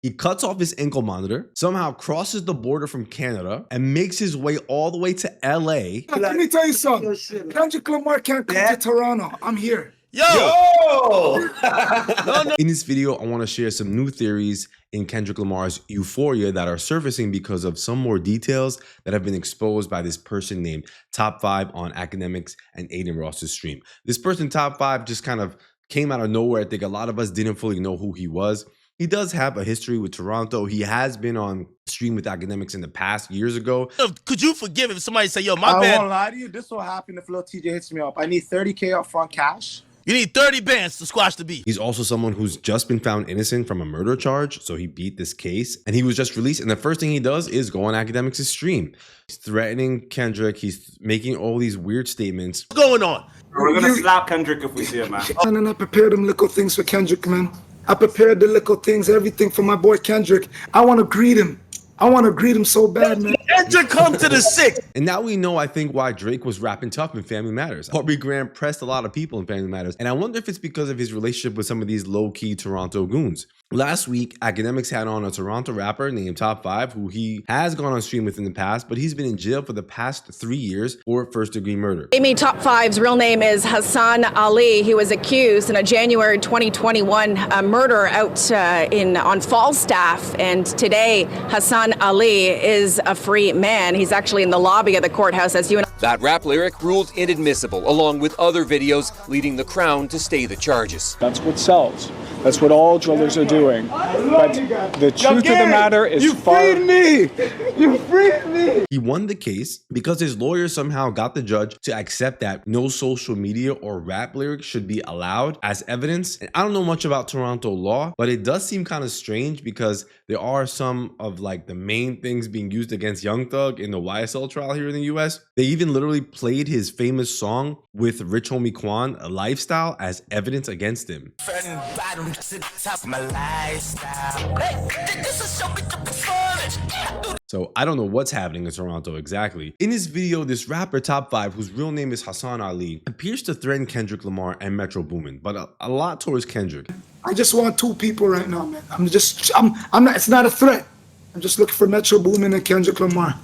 He cuts off his ankle monitor, somehow crosses the border from Canada, and makes his way all the way to LA. Let me tell you something. Kendrick Lamar can't come to Toronto. I'm here. Yo! In this video, I want to share some new theories in Kendrick Lamar's Euphoria that are surfacing because of some more details that have been exposed by this person named Top5 on Akademik's and Aiden Ross's stream. This person, Top5, just kind of came out of nowhere. I think a lot of us didn't fully know who he was. He does have a history with Toronto. He has been on stream with Akademiks in the past years ago. Could you forgive if somebody say, yo, my I bad? won't lie to you. This will happen if Lil TJ hits me up. I need 30K up front cash. You need 30 bands to squash the beef. He's also someone who's just been found innocent from a murder charge, so he beat this case. And he was just released, and the first thing he does is go on Akademik's stream. He's threatening Kendrick. He's making all these weird statements. What's going on? We're gonna slap Kendrick if we see him, man. And I prepared them little things for Kendrick, man. I prepared the little things, everything for my boy Kendrick. I want to greet him. I want to greet him so bad, man. Kendrick come to the six. And now we know, I think, why Drake was rapping tough in Family Matters. Aubrey Graham pressed a lot of people in Family Matters. And I wonder if it's because of his relationship with some of these low-key Toronto goons. Last week, Akademiks had on a Toronto rapper named Top5, who he has gone on stream with in the past, but he's been in jail for the past 3 years for first-degree murder. Top5's real name is Hassan Ali. He was accused in a January 2021 murder out on Falstaff, and today Hassan Ali is a free man. He's actually in the lobby of the courthouse as you and That rap lyric ruled inadmissible, along with other videos leading the Crown to stay the charges. That's what sells. That's what all drillers are doing. But the truth of the matter is You freed me! You freed me! He won the case because his lawyer somehow got the judge to accept that no social media or rap lyrics should be allowed as evidence. And I don't know much about Toronto law, but it does seem kind of strange because there are some of like the main things being used against Young Thug in the YSL trial here in the US. They even literally played his famous song with Rich Homie Quan, a Lifestyle, as evidence against him. So I don't know what's happening in Toronto exactly. In this video, this rapper Top5, whose real name is Hassan Ali, appears to threaten Kendrick Lamar and Metro Boomin, but a lot towards Kendrick. I just want two people right now, man. I'm not, it's not a threat. I'm just looking for Metro Boomin and Kendrick Lamar.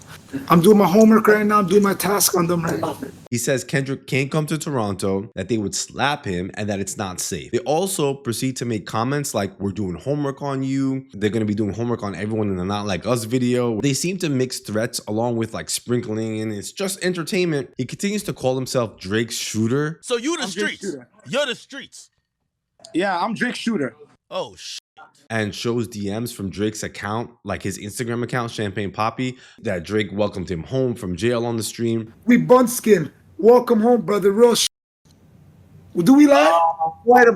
I'm doing my homework right now. I'm doing my task on them right now. He says Kendrick can't come to Toronto, that they would slap him, and that it's not safe. They also proceed to make comments like, we're doing homework on you. They're going to be doing homework on everyone in the Not Like Us video. They seem to mix threats along with like sprinkling in. It's just entertainment. He continues to call himself Drake's shooter. So you the I'm Drake streets. Shooter. You're the streets. Yeah, I'm Drake Shooter. Oh, shit. And shows DMs from Drake's account, like his Instagram account, Champagne Poppy, that Drake welcomed him home from jail on the stream. We bunskin. Welcome home, brother. Real shit. Do we lie? Boy, the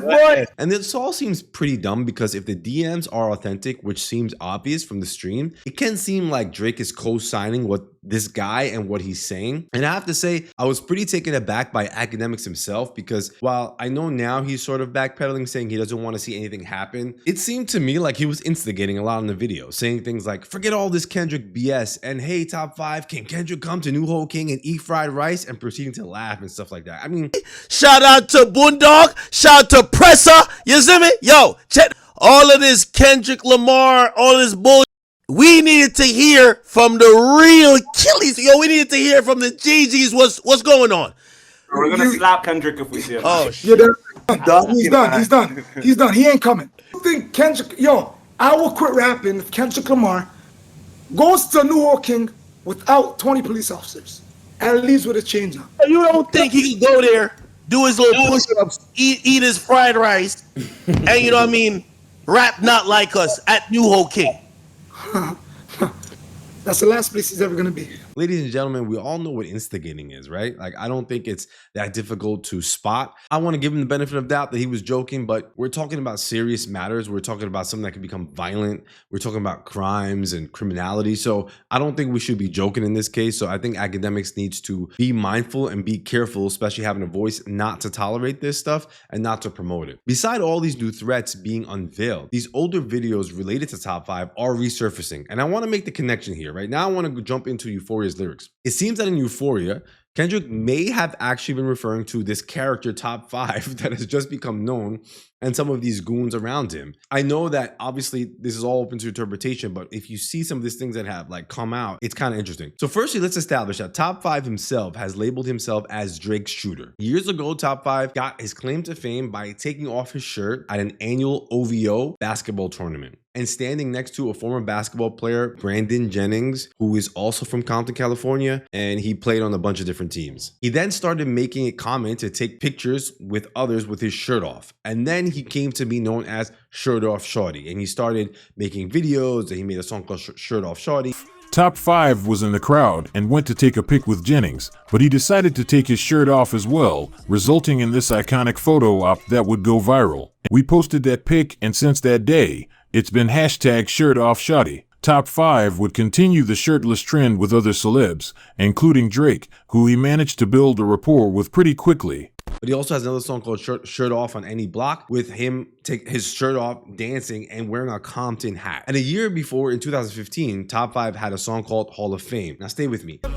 boy. And this all seems pretty dumb because if the DMs are authentic, which seems obvious from the stream, it can seem like Drake is co-signing what this guy and what he's saying. And I have to say, I was pretty taken aback by Akademiks himself because while I know now he's sort of backpedaling, saying he doesn't want to see anything happen, it seemed to me like he was instigating a lot in the video, saying things like, forget all this Kendrick BS, and hey, Top5, can Kendrick come to New Ho King and eat fried rice, and proceeding to laugh and stuff like that. I mean, Shout out to Boondog. Shout out to Presser. You see me? Yo, check all of this Kendrick Lamar, all this bullshit. We needed to hear from the real killies. Yo, we needed to hear from the GGs. What's going on? We're gonna slap Kendrick if we see him. Oh, shit. He's done. He's done. He's done. He ain't coming. I think Kendrick, I will quit rapping if Kendrick Lamar goes to New York King without 20 police officers and leaves with a chain on. You don't think he can go there, do his little push-ups, eat his fried rice, and you know what I mean, rap Not Like Us at New Ho King? That's the last place he's ever going to be. ladies and gentlemen, we all know what instigating is, right? Like, I don't think it's that difficult to spot. I want to give him the benefit of doubt that he was joking, but we're talking about serious matters. We're talking about something that can become violent. We're talking about crimes and criminality. So I don't think we should be joking in this case. So I think Akademiks needs to be mindful and be careful, especially having a voice, not to tolerate this stuff and not to promote it. Beside all these new threats being unveiled, these older videos related to Top5 are resurfacing. And I want to make the connection here. Right now, I want to jump into Euphoria's lyrics. It seems that in Euphoria, Kendrick may have actually been referring to this character Top 5 that has just become known and some of these goons around him. I know that obviously this is all open to interpretation, but if you see some of these things that have like come out, it's kind of interesting. So firstly, let's establish that Top 5 himself has labeled himself as Drake's shooter. Years ago, Top 5 got his claim to fame by taking off his shirt at an annual OVO basketball tournament and standing next to a former basketball player, Brandon Jennings, who is also from Compton, California, and he played on a bunch of different teams. He then started making it common to take pictures with others with his shirt off. And then he came to be known as Shirt Off Shorty. And he started making videos, and he made a song called Shirt Off Shorty. Top 5 was in the crowd and went to take a pic with Jennings, but he decided to take his shirt off as well, resulting in this iconic photo op that would go viral. We posted that pic, and since that day, it's been hashtag Shirt Off Shotty. Top 5 would continue the shirtless trend with other celebs, including Drake, who he managed to build a rapport with pretty quickly. But he also has another song called Shirt Off on Any Block with him take his shirt off, dancing, and wearing a Compton hat. And a year before, in 2015, Top 5 had a song called Hall of Fame. Now stay with me. Then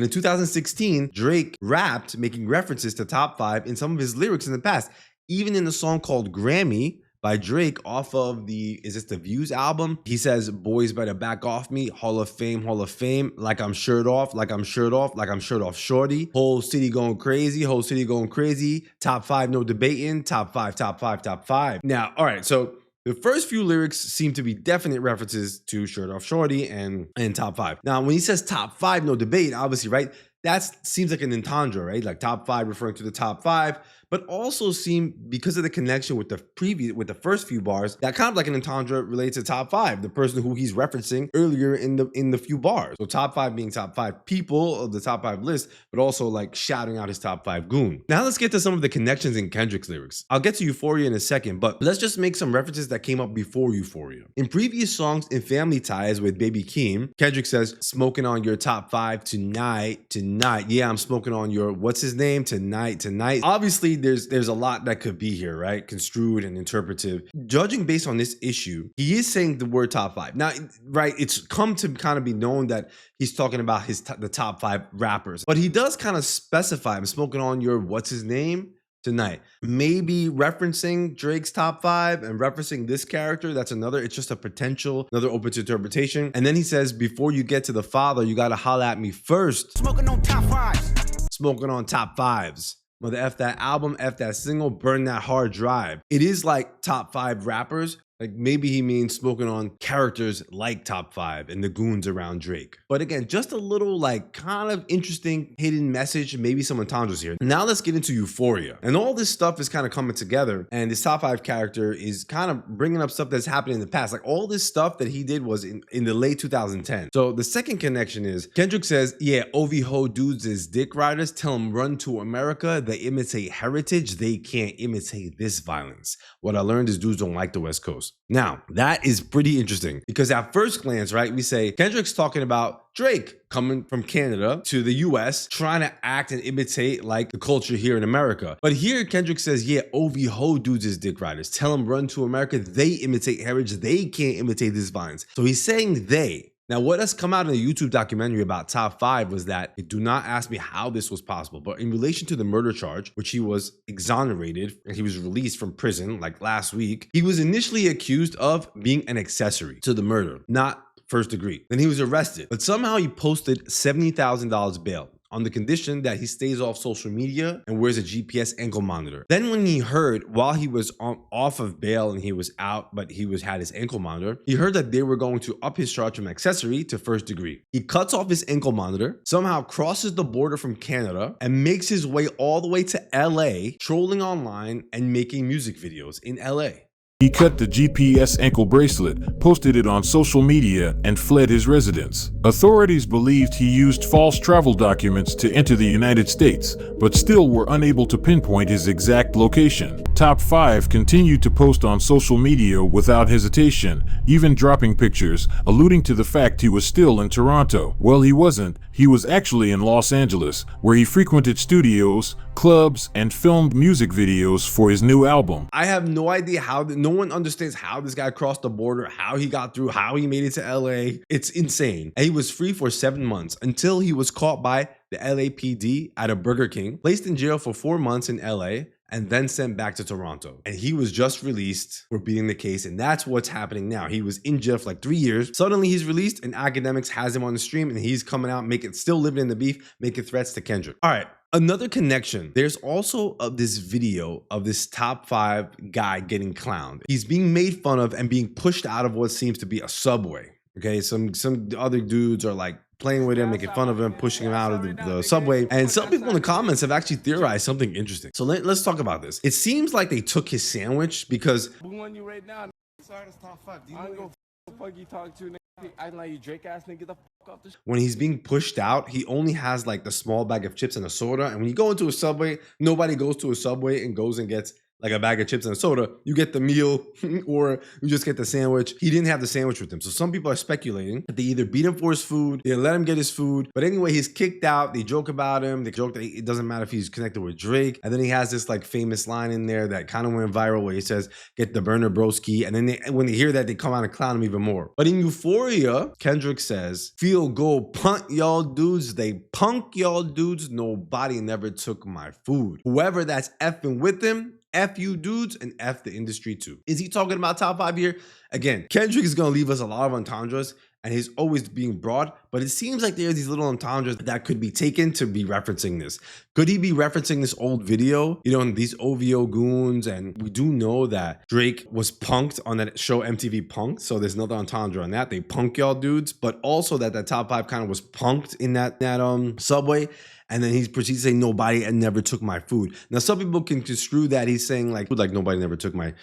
in 2016, Drake rapped, making references to Top 5 in some of his lyrics in the past, even in the song called Grammy by Drake off of the Views album. He says, boys better back off me, Hall of Fame, like I'm shirt off, like I'm shirt off, like I'm shirt off shorty. Whole city going crazy, whole city going crazy. Top 5, no debating, top 5, top 5, top 5. Now, all right, so the first few lyrics seem to be definite references to Shirt Off Shorty and Top 5. Now, when he says top 5, no debate, obviously, right? That seems like an entendre, right? Like Top 5 referring to the top 5, but also seem, because of the connection with the first few bars, that kind of like an entendre related to Top 5, the person who he's referencing earlier in the few bars. So Top 5 being top 5 people of the top 5 list, but also like shouting out his top 5 goon. Now let's get to some of the connections in Kendrick's lyrics. I'll get to Euphoria in a second, but let's just make some references that came up before Euphoria. In previous songs in Family Ties with Baby Keem, Kendrick says, smoking on your top 5 tonight. Yeah, I'm smoking on your, what's his name? Tonight. Obviously, there's a lot that could be here, right? Construed and interpretive. Judging based on this issue, he is saying the word top 5. Now, right, it's come to kind of be known that he's talking about the top 5 rappers, but he does kind of specify, I'm smoking on your, what's his name? Tonight. Maybe referencing Drake's top 5 and referencing this character. That's it's just a potential, another open to interpretation. And then he says, before you get to the father, you got to holla at me first. Smoking on top 5s. Smoking on top 5s. Mother F that album, F that single, burn that hard drive. It is like top 5 rappers. Like maybe he means smoking on characters like Top 5 and the goons around Drake. But again, just a little like kind of interesting hidden message, maybe some entendres here. Now let's get into Euphoria. And all this stuff is kind of coming together, and this Top 5 character is kind of bringing up stuff that's happened in the past. Like all this stuff that he did was in the late 2010. So the second connection is Kendrick says, yeah, OVO dudes is dick riders. Tell them run to America. They imitate heritage. They can't imitate this violence. What I learned is dudes don't like the West Coast. Now, that is pretty interesting because at first glance, right, we say Kendrick's talking about Drake coming from Canada to the US, trying to act and imitate like the culture here in America. But here Kendrick says, yeah, OVO dudes is dick riders. Tell them run to America. They imitate heritage. They can't imitate this violence. So he's saying they. Now, what has come out in a YouTube documentary about Top 5 was that, do not ask me how this was possible, but in relation to the murder charge, which he was exonerated and he was released from prison like last week, he was initially accused of being an accessory to the murder, not first degree. Then he was arrested, but somehow he posted $70,000 bail on the condition that he stays off social media and wears a GPS ankle monitor. Then when he heard, while he was off of bail and he was out, but he had his ankle monitor, he heard that they were going to up his charge from accessory to first degree. He cuts off his ankle monitor, somehow crosses the border from Canada, and makes his way all the way to LA, trolling online and making music videos in LA. He cut the GPS ankle bracelet, posted it on social media, and fled his residence. Authorities believed he used false travel documents to enter the United States, but still were unable to pinpoint his exact location. Top 5 continued to post on social media without hesitation, even dropping pictures, alluding to the fact he was still in Toronto. Well, he wasn't. He was actually in Los Angeles, where he frequented studios, clubs, and filmed music videos for his new album. I have no idea how, no one understands how this guy crossed the border, how he got through, how he made it to LA. It's insane. And he was free for 7 months until he was caught by the LAPD at a Burger King, placed in jail for 4 months in LA, and then sent back to Toronto. And he was just released for beating the case, and that's what's happening now. He was in jail for like 3 years. Suddenly he's released, and Akademik has him on the stream, and he's coming out, still living in the beef, making threats to Kendrick. All right. Another connection, there's also this video of this top 5 guy getting clowned. He's being made fun of and being pushed out of what seems to be a subway. Okay, some other dudes are like playing with him, making fun of him, pushing him out of the subway. And some people in the comments have actually theorized something interesting. So let's talk about this. It seems like they took his sandwich because you right now. Sorry, it's top 5. Do you know the fuck you talk to? Acting like you Drake ass nigga, get the fuck off the when he's being pushed out, he only has like the small bag of chips and a soda. And when you go into a subway, nobody goes to a subway and goes and gets like a bag of chips and a soda. You get the meal or you just get the sandwich. He didn't have the sandwich with him. So some people are speculating that they either beat him for his food, they let him get his food. But anyway, he's kicked out. They joke about him. They joke that it doesn't matter if he's connected with Drake. And then he has this like famous line in there that kind of went viral where he says, get the burner broski. And then when they hear that, they come out and clown him even more. But in Euphoria, Kendrick says, feel go punk y'all dudes. They punk y'all dudes. Nobody never took my food. Whoever that's effing with him, F you dudes and F the industry too. Is he talking about top 5 here? Again, Kendrick is going to leave us a lot of entendres and he's always being broad, but it seems like there are these little entendres that could be taken to be referencing this. Could he be referencing this old video? You know, these OVO goons, and we do know that Drake was punked on that show MTV Punked, so there's another entendre on that. They punk y'all dudes, but also that top 5 kind of was punked in that subway. And then he proceeds to say, nobody never took my food. Now, some people can construe that he's saying like nobody never took my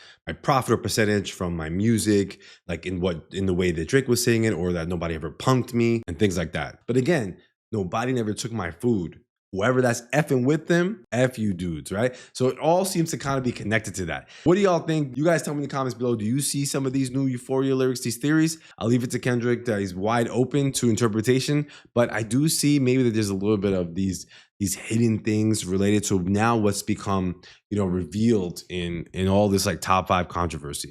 profit or percentage from my music, like in the way that Drake was saying it, or that nobody ever punked me and things like that. But again, nobody never took my food. Whoever that's effing with them, F you dudes, right? So it all seems to kind of be connected to that. What do y'all think? You guys tell me in the comments below. Do you see some of these new Euphoria lyrics, these theories? I'll leave it to Kendrick. He's wide open to interpretation, but I do see maybe that there's a little bit of these hidden things related to now what's become, revealed in all this like top 5 controversy.